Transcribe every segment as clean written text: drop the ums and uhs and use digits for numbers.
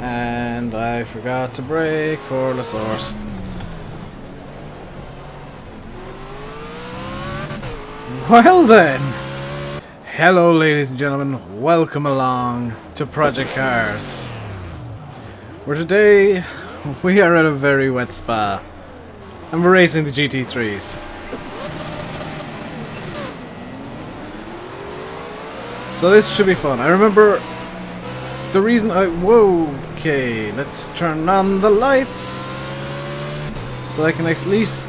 And I forgot to brake for the source. Well then! Hello ladies and gentlemen, welcome along to Project Cars. Where today we are at a very wet spa. And we're racing the GT3s. So this should be fun. I remember the reason I... Whoa! Okay, let's turn on the lights. So I can at least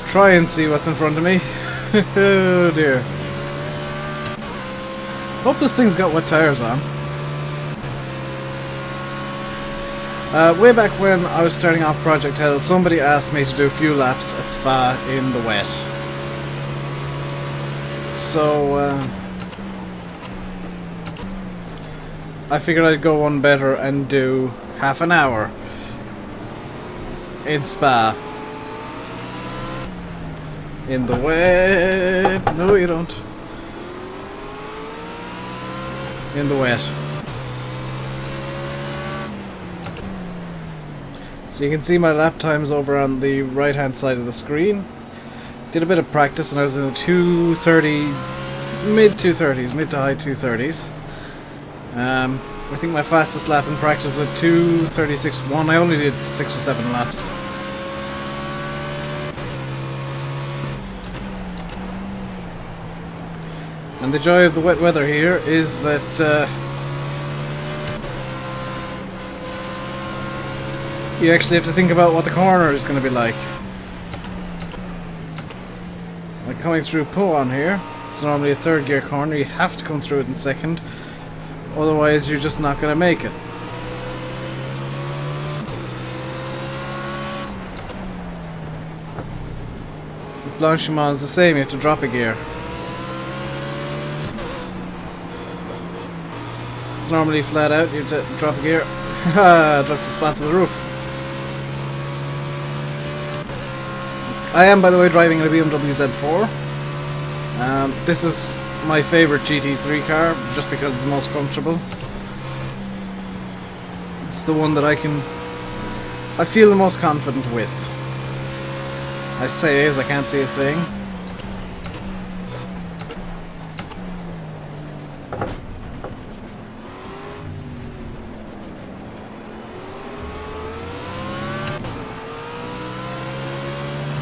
try and see what's in front of me. Oh dear. Hope this thing's got wet tires on. Way back when I was starting off Project Hell, somebody asked me to do a few laps at Spa in the wet. So, I figured I'd go one better and do half an hour in Spa. In the wet. No, you don't. In the wet. So you can see my lap times over on the right hand side of the screen. Did a bit of practice and I was in the 230, mid 230s, mid to high 230s. I think my fastest lap in practice was 2:36.1. I only did 6 or 7 laps. And the joy of the wet weather here is that you actually have to think about what the corner is going to be like. Like coming through Puan here, it's normally a third gear corner, you have to come through it in second, otherwise you're just not going to make it. Blanchiment is the same, you have to drop a gear. It's normally flat out, you have to drop a gear. Haha, dropped the spot to the roof. I am, by the way, driving a BMW Z4. This is my favourite GT3 car, just because it's the most comfortable. It's the one that I feel the most confident with. I say as I can't see a thing.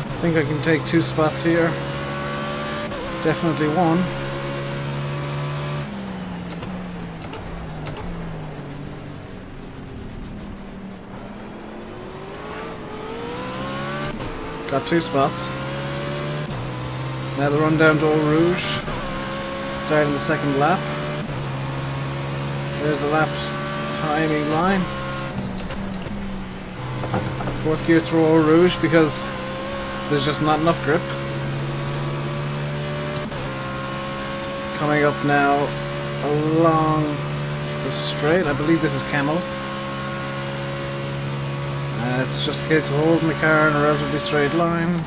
I think I can take 2 spots here. Definitely one. Got 2 spots. Now the run down to Eau Rouge. Starting the second lap. There's a lap timing line. 4th gear through Eau Rouge because there's just not enough grip. Coming up now along the straight. I believe this is Camel. It's just a case of holding the car in a relatively straight line.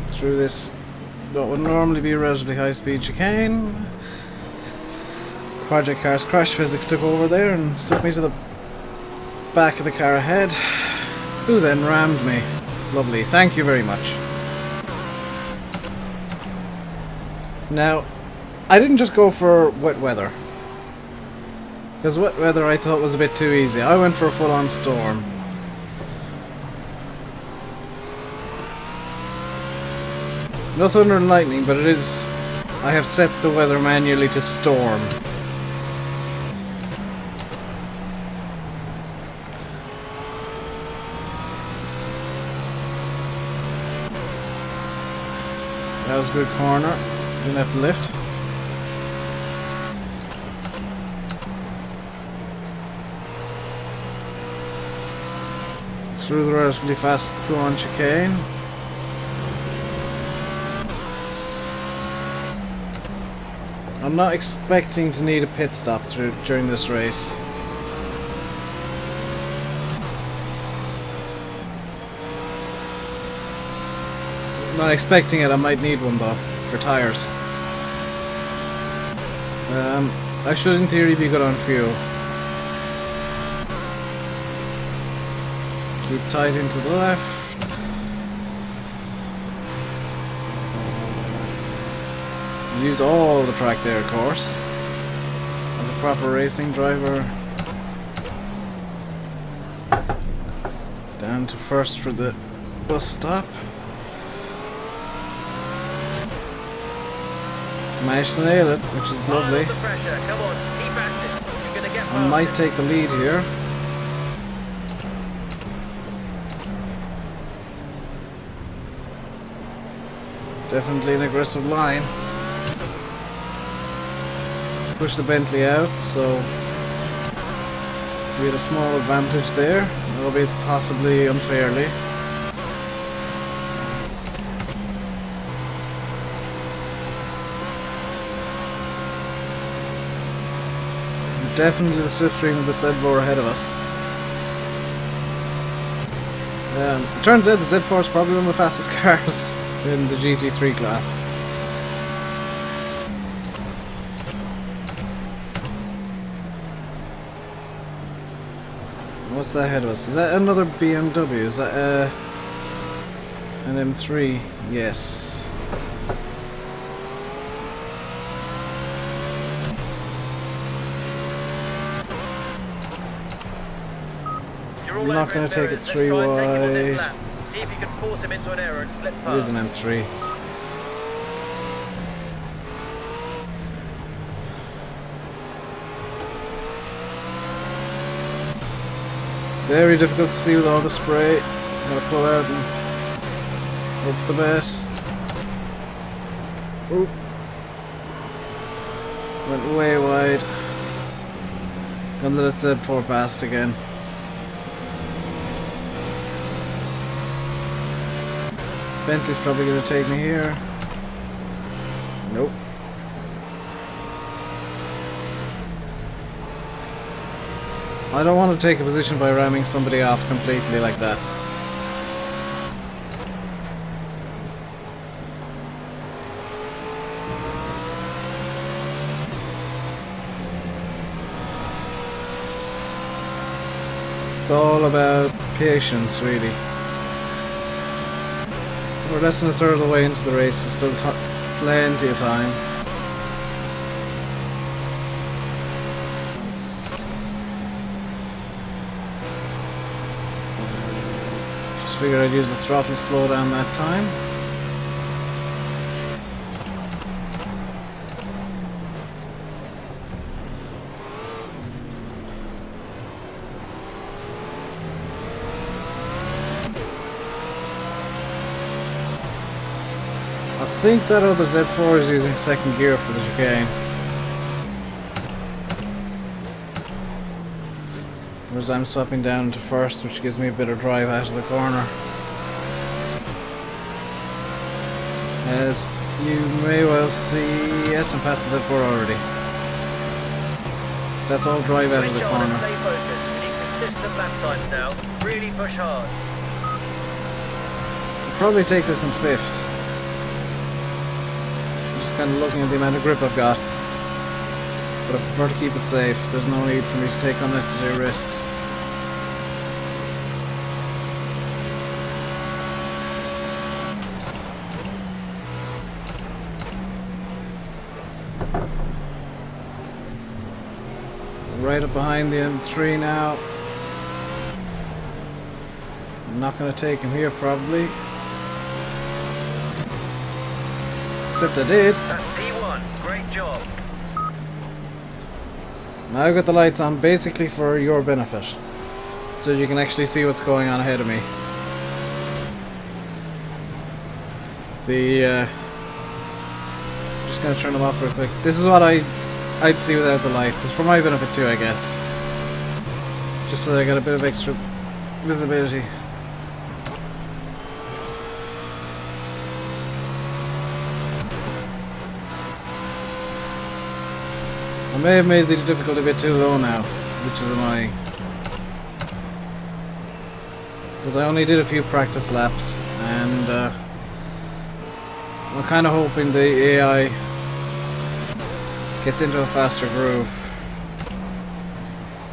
Through this, what would normally be a relatively high speed chicane. Project Cars crash physics took over there and took me to the back of the car ahead, who then rammed me. Lovely, thank you very much. Now, I didn't just go for wet weather, because wet weather I thought was a bit too easy. I went for a full-on storm. No thunder and lightning, but it is... I have set the weather manually to storm. That was a good corner. Didn't have to lift. Through the relatively fast Puan chicane. I'm not expecting to need a pit stop during this race. I'm not expecting it, I might need one though, for tyres. I should in theory be good on fuel. Keep tight into the left. Use all the track there, of course. Like a proper racing driver. Down to first for the bus stop. Managed to nail it, which is lovely. I might take the lead here. Definitely an aggressive line. Push the Bentley out, so we had a small advantage there, albeit possibly unfairly. Definitely the slipstream of the Z4 ahead of us. It turns out the Z4 is probably one of the fastest cars in the GT3 class. What's that ahead of us? Is that another BMW? Is that an M3? Yes. I'm not going to take it 3 wide. See if you can force him into an error and slip past. It is an M3. Very difficult to see with all the spray. I'm going to pull out and hope for the best. Oop. Went way wide. Gonna let it Z4 past again. Bentley's probably going to take me here. Nope. I don't want to take a position by ramming somebody off completely like that. It's all about patience, really. We're less than a third of the way into the race, so still plenty of time. Just figured I'd use the throttle to slow down that time. I think that other Z4 is using second gear for the chicane. Whereas I'm swapping down to first, which gives me a bit of drive out of the corner. As you may well see, yes, I'm past the Z4 already. So that's all drive out of the corner. Stay focused. We need consistent lap times now. Really push hard. I'll probably take this in fifth. Kind of looking at the amount of grip I've got, but I prefer to keep it safe. There's no need for me to take unnecessary risks. Right up behind the M3 now. I'm not going to take him here probably. Except I did. That's P1. Great job. Now I've got the lights on basically for your benefit, so you can actually see what's going on ahead of me. Just gonna turn them off real quick. This is what I'd see without the lights. It's for my benefit too, I guess. Just so that I get a bit of extra visibility. I may have made the difficulty a bit too low now, which is annoying. Because I only did a few practice laps, and I'm kind of hoping the AI gets into a faster groove.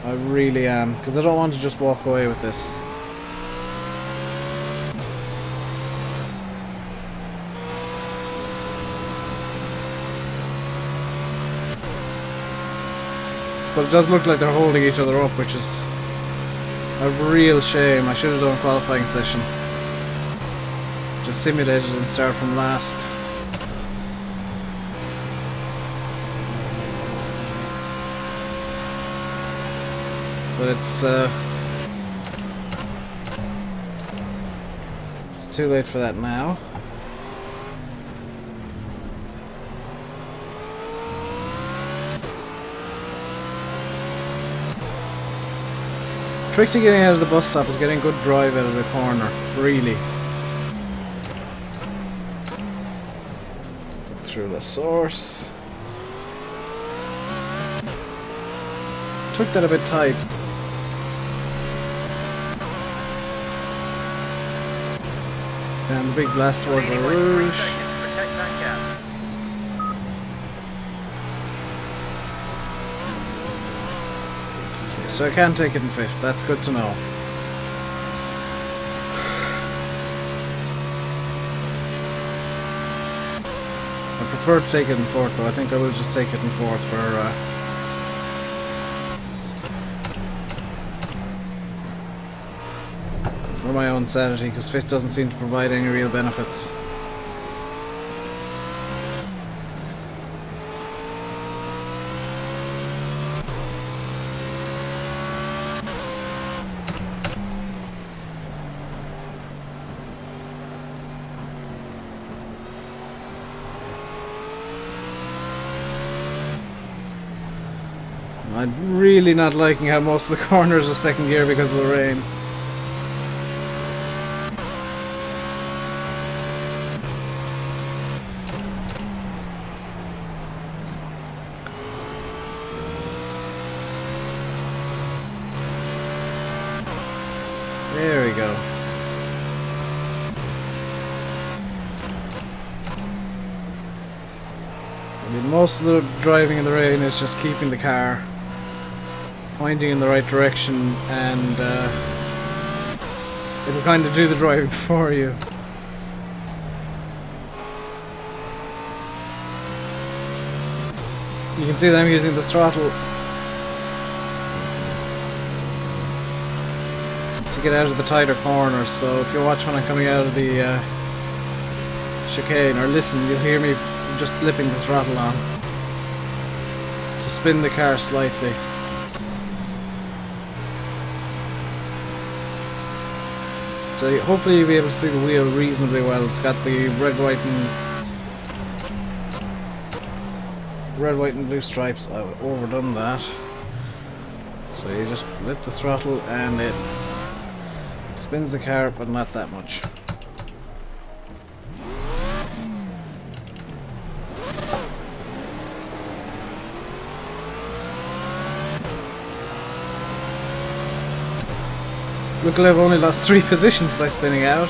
I really am, because I don't want to just walk away with this. But it does look like they're holding each other up, which is a real shame. I should have done a qualifying session. Just simulated and start from last. But it's too late for that now. Trick to getting out of the bus stop is getting good drive out of the corner, really. Through the source. Took that a bit tight. Down the big blast towards the rouge. Okay, so I can take it in 5th, that's good to know. I prefer to take it in 4th though, I think I will just take it in 4th for my own sanity, because 5th doesn't seem to provide any real benefits. I'm really not liking how most of the corners are 2nd gear because of the rain. There we go. I mean, most of the driving in the rain is just keeping the car pointing in the right direction, and it'll kind of do the driving for you. You can see that I'm using the throttle to get out of the tighter corners, so if you watch when I'm coming out of the chicane, or listen, you'll hear me just flipping the throttle on to spin the car slightly. So hopefully you'll be able to see the wheel reasonably well. It's got the red, white and blue stripes. I've overdone that. So you just flip the throttle and it spins the car, but not that much. Luckily I've only lost 3 positions by spinning out.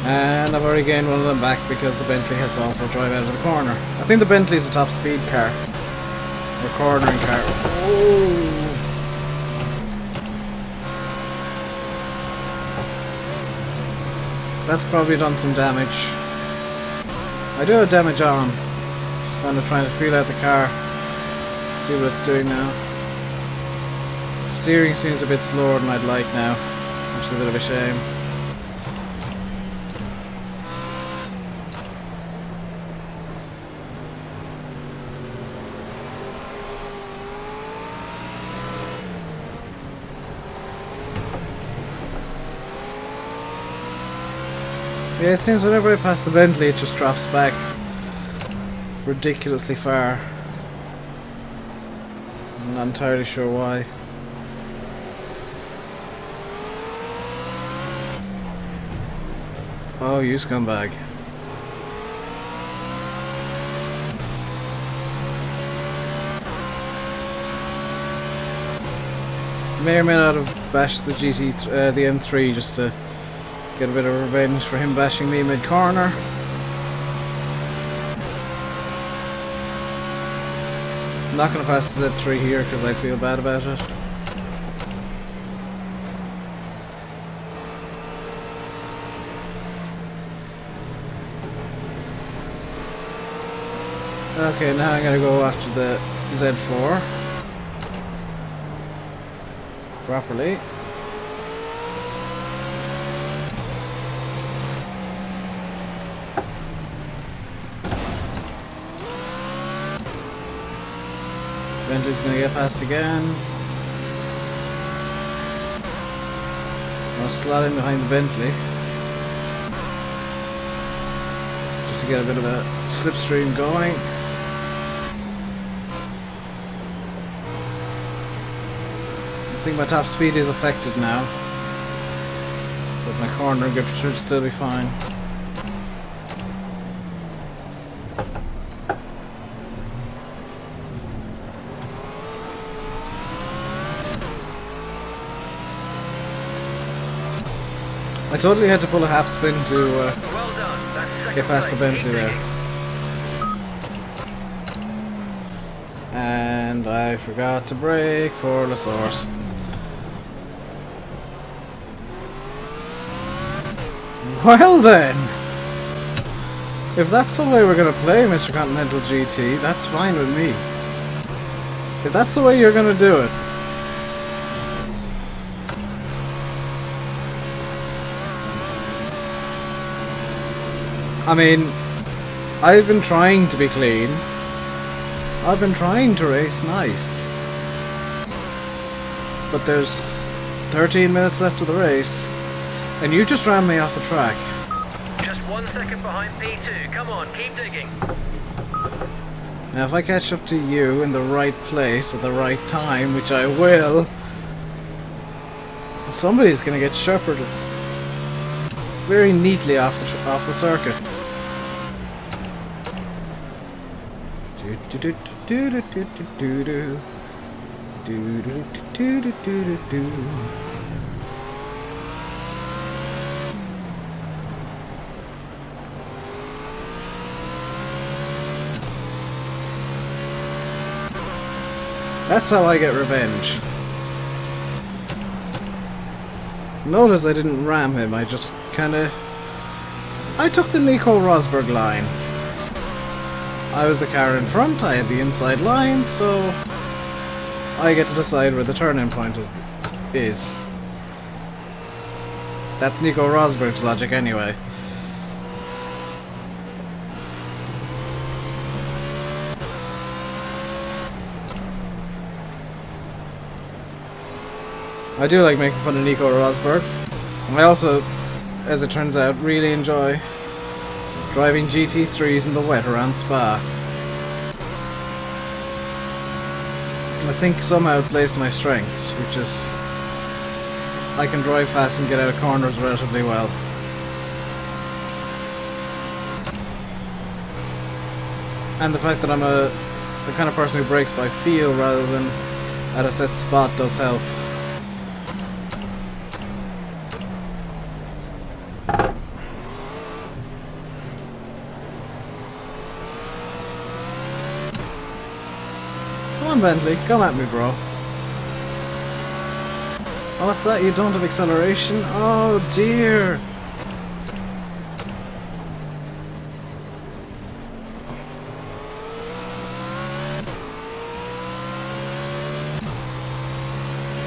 And I've already gained one of them back because the Bentley has off or drive out of the corner. I think the Bentley's a top speed car. Or cornering car. Oh. That's probably done some damage. I do have damage on. Just kind of trying to feel out the car. See what it's doing now. Steering seems a bit slower than I'd like now, which is a bit of a shame. Yeah, it seems whenever I pass the Bentley it just drops back ridiculously far. I'm not entirely sure why. Oh, you scumbag. May or may not have bashed the the M3 just to get a bit of revenge for him bashing me mid-corner. I'm not going to pass the Z3 here because I feel bad about it. Okay, now I'm going to go after the Z4 properly. Bentley's going to get past again. I'll slot in behind the Bentley just to get a bit of a slipstream going. I think my top speed is affected now, but my corner grip should still be fine. I totally had to pull a half spin to Well done. That's get past the place. Bentley Keep there. digging. And I forgot to brake for the source. Well then! If that's the way we're gonna play Mr. Continental GT, that's fine with me. If that's the way you're gonna do it. I mean, I've been trying to be clean. I've been trying to race nice. But there's 13 minutes left of the race, and you just ran me off the track. Just 1 second behind P2. Come on, keep digging. Now if I catch up to you in the right place at the right time, which I will, somebody's gonna get shepherded very neatly off the circuit. That's how I get revenge. Notice I didn't ram him, I just kinda... I took the Nico Rosberg line. I was the car in front, I had the inside line, so I get to decide where the turn-in point is. That's Nico Rosberg's logic anyway. I do like making fun of Nico Rosberg. I also, as it turns out, really enjoy driving GT3s in the wet around Spa. I think somehow it plays to my strengths, which is I can drive fast and get out of corners relatively well. And the fact that I'm the kind of person who brakes by feel rather than at a set spot does help. Come on, Bentley, come at me, bro. Oh, what's that? You don't have acceleration? Oh dear.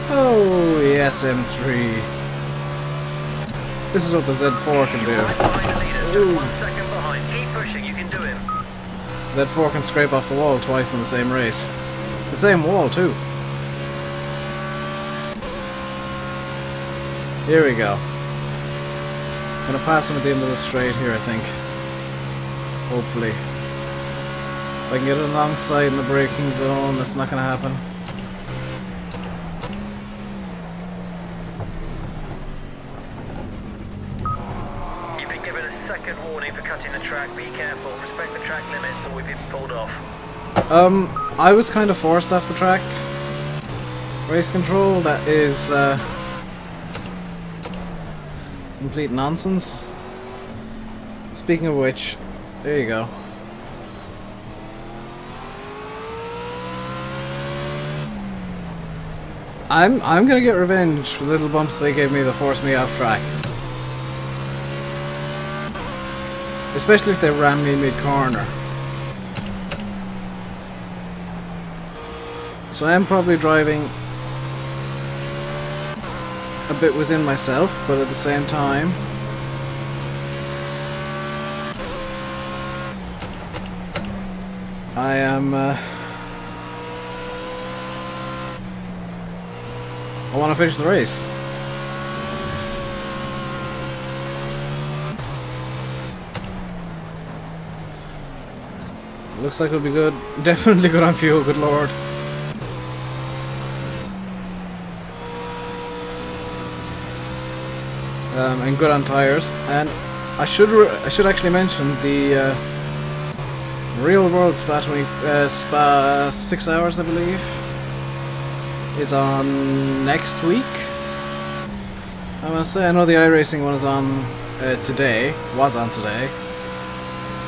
Oh, yes, M3. This is what the Z4 can Right do. behind the leader. Just 1 second behind. Keep pushing. You can do him. Z4 can scrape off the wall twice in the same race. The same wall, too. Here we go. Gonna pass him at the end of the straight here, I think. Hopefully. If I can get it alongside in the braking zone, that's not gonna happen. You've been given a second warning for cutting the track. Be careful. Respect the track limits or we've been pulled off. I was kind of forced off the track. Race control, that is complete nonsense. Speaking of which, there you go. I'm gonna get revenge for the little bumps they gave me that forced me off track. Especially if they ram me mid-corner. So I am probably driving a bit within myself, but at the same time I am I want to finish the race. Looks like it'll be good. Definitely good on fuel, good lord. And good on tires. And I should actually mention the real world Spa 6 hours, I believe, is on next week. I must say, I know the iRacing one is on today. Was on today.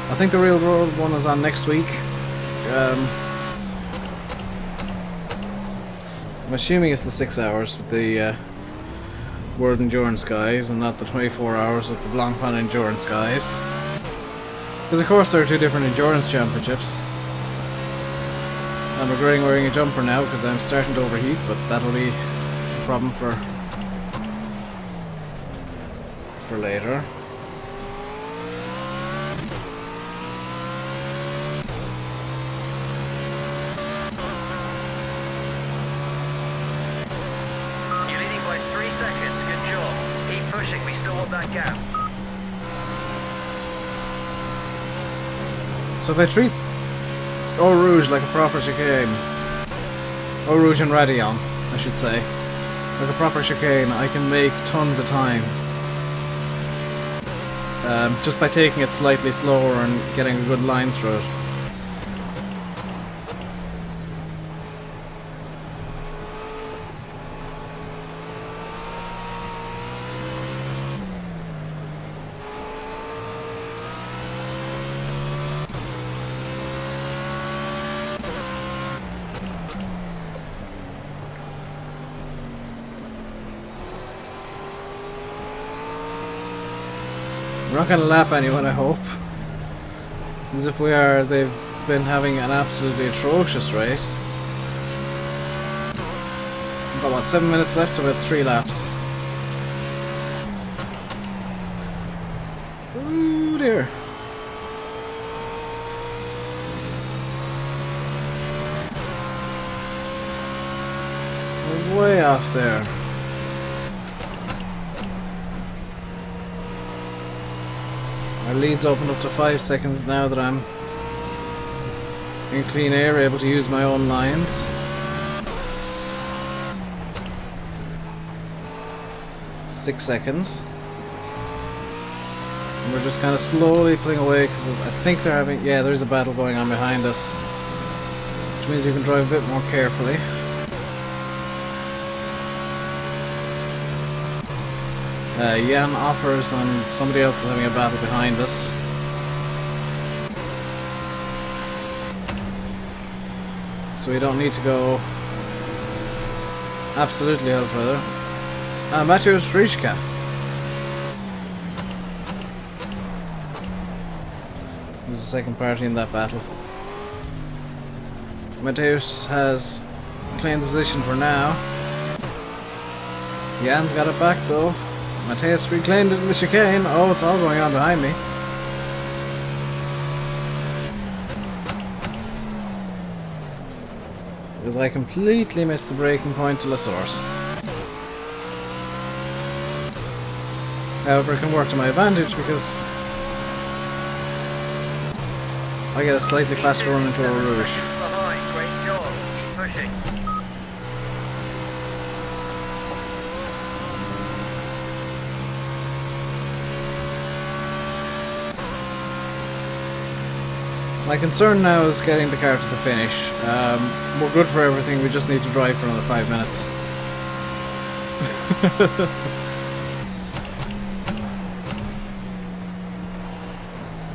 I think the real world one is on next week. I'm assuming it's the 6 hours with the World Endurance guys and not the 24 hours with the Blancpain Endurance guys. Because of course there are two different endurance championships. I'm regretting wearing a jumper now because I'm starting to overheat, but that'll be a problem for later. You're leading by 3 seconds. Good job. Keep pushing. We still want that gap. So if I treat Eau Rouge like a proper chicane, Eau Rouge and Radillon, I should say, like a proper chicane, I can make tons of time. Just by taking it slightly slower and getting a good line through it. We're not going to lap anyone, I hope. As if we are, they've been having an absolutely atrocious race. We've got, what, 7 minutes left, so about 3 laps. Ooh dear. We're way off there. Our lead's opened up to 5 seconds now that I'm in clean air, able to use my own lines. 6 seconds. And we're just kind of slowly pulling away because I think they're having... yeah, there's a battle going on behind us. Which means you can drive a bit more carefully. Jan offers and somebody else is having a battle behind us. So we don't need to go absolutely hell further. Mateusz Rishka. There's a second party in that battle. Mateusz has claimed the position for now. Jan's got it back though. Mateusz reclaimed it in the chicane. Oh, it's all going on behind me. Because I completely missed the braking point to La Source. However, it can work to my advantage because I get a slightly faster run into Eau Rouge. Behind. Great job. Keep pushing. My concern now is getting the car to the finish. We're good for everything, we just need to drive for another 5 minutes.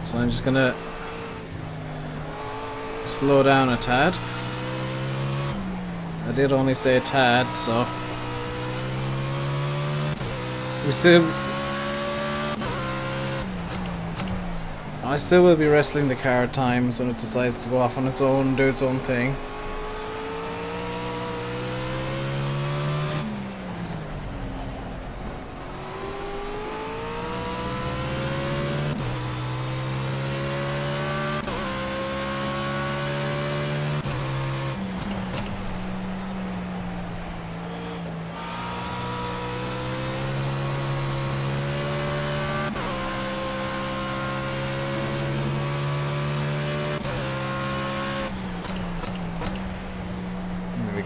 So I'm just gonna slow down a tad. I did only say a tad, so I still will be wrestling the car at times when it decides to go off on its own and do its own thing.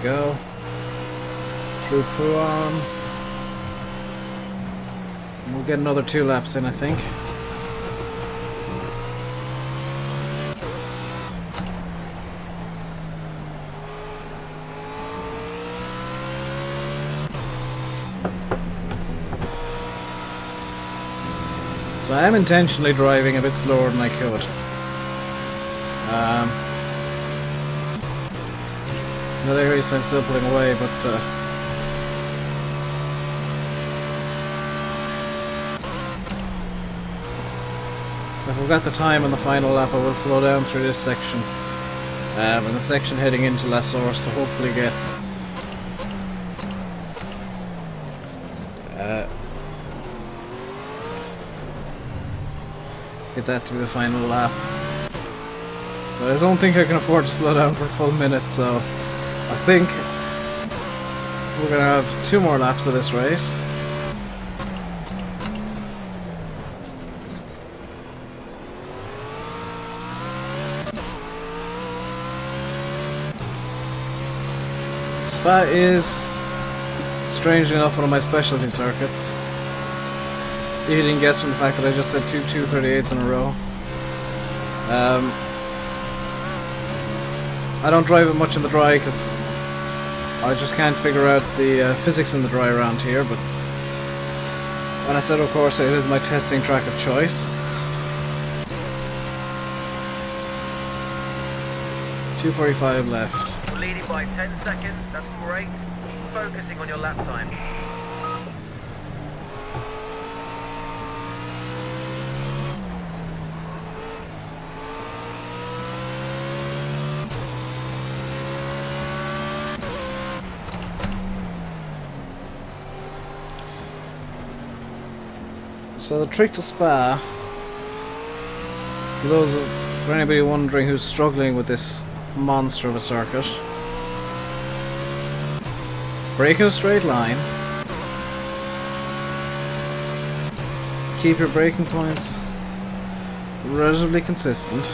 Go through Puan. We'll get another 2 laps in, I think. So I am intentionally driving a bit slower than I could. Not angriest, I'm still pulling away, but if we've got the time on the final lap, I will slow down through this section. And the section heading into La Source to hopefully get that to be the final lap. But I don't think I can afford to slow down for a full minute, so I think we're going to have 2 more laps of this race. Spa is, strangely enough, one of my specialty circuits. You didn't guess from the fact that I just said 2 238s in a row. I don't drive it much in the dry because I just can't figure out the physics in the dry around here, but when I said of course it is my testing track of choice. 2:45 left. We're leading by 10 seconds, that's great. Keep focusing on your lap time. So the trick to Spa, for anybody wondering who's struggling with this monster of a circuit, brake in a straight line, keep your braking points relatively consistent,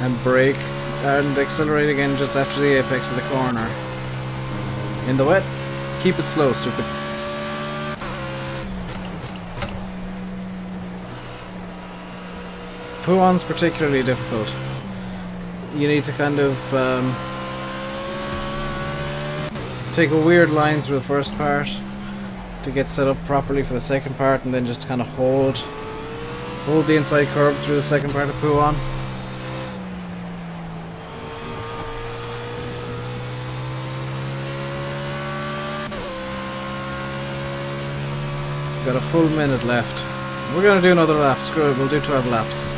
and brake and accelerate again just after the apex of the corner. In the wet, keep it slow, stupid. Puan's particularly difficult. You need to kind of take a weird line through the first part to get set up properly for the second part, and then just kind of hold the inside curve through the second part of Puan. Got a full minute left. We're gonna do another lap. Screw it, we'll do 12 laps.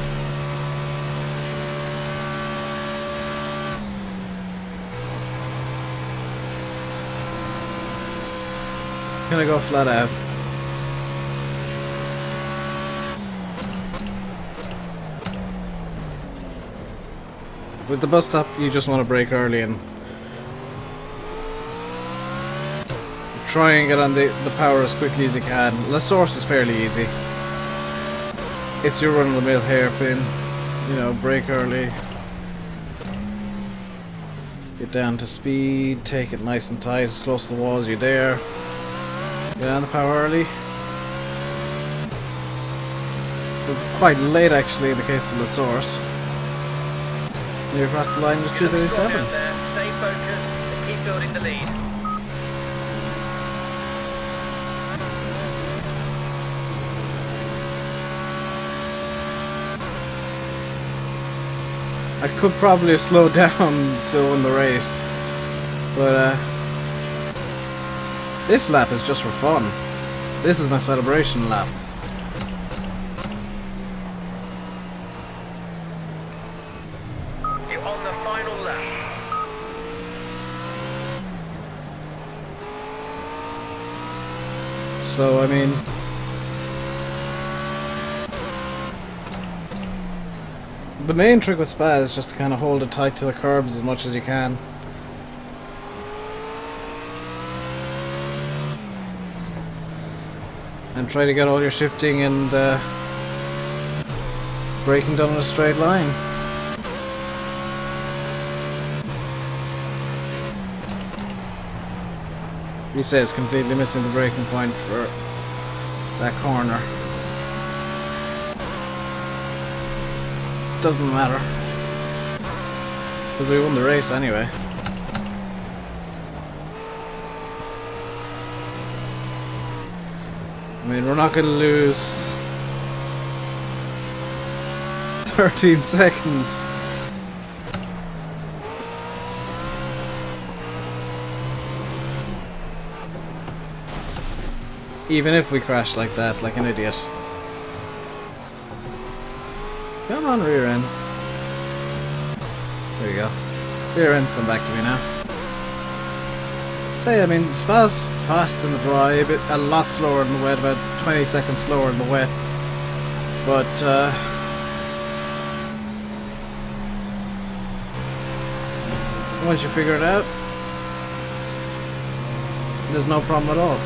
Gonna go flat out. With the bus stop, you just want to brake early and try and get on the power as quickly as you can. La Source is fairly easy. It's your run-of-the-mill hairpin. You know, brake early. Get down to speed, take it nice and tight, as close to the wall as you dare. Get on the power early. Quite late actually in the case of La Source. Near across the line with You look strong 237. out there. Stay focused and keep building the lead. I could probably have slowed down still in the race, but this lap is just for fun. This is my celebration lap. You're on the final lap. So, I mean, the main trick with Spa is just to kind of hold it tight to the curbs as much as you can. And try to get all your shifting and braking done in a straight line. He says completely missing the braking point for that corner. Doesn't matter, because we won the race anyway. I mean, we're not going to lose 13 seconds. Even if we crash like that, like an idiot. Come on, rear end. There you go. Rear end's come back to me now. Say, I mean, Spa's fast in the dry, a lot slower in the wet, about 20 seconds slower in the wet. But, once you figure it out, there's no problem at all.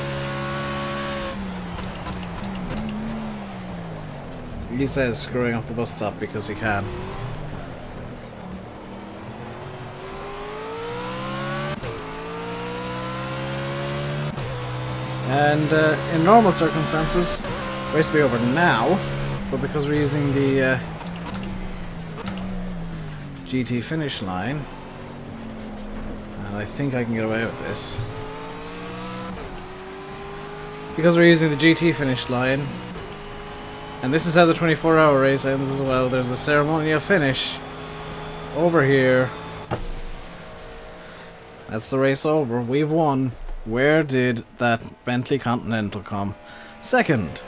He says screwing up the bus stop because he can. And in normal circumstances, race will be over now, but because we're using the GT finish line, and I think I can get away with this, because we're using the GT finish line, and this is how the 24-hour race ends as well. There's a ceremonial finish over here. That's the race over. We've won. Where did that Bentley Continental come? Second.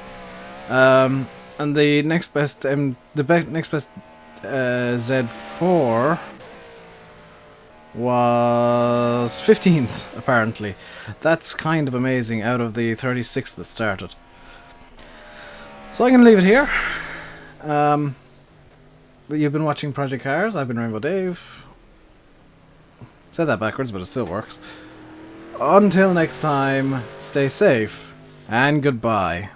And the next best Z4 was 15th, apparently. That's kind of amazing out of the 36 that started. So I'm going to leave it here. You've been watching Project Cars. I've been RainbowDave. Said that backwards, but it still works. Until next time, stay safe, and goodbye.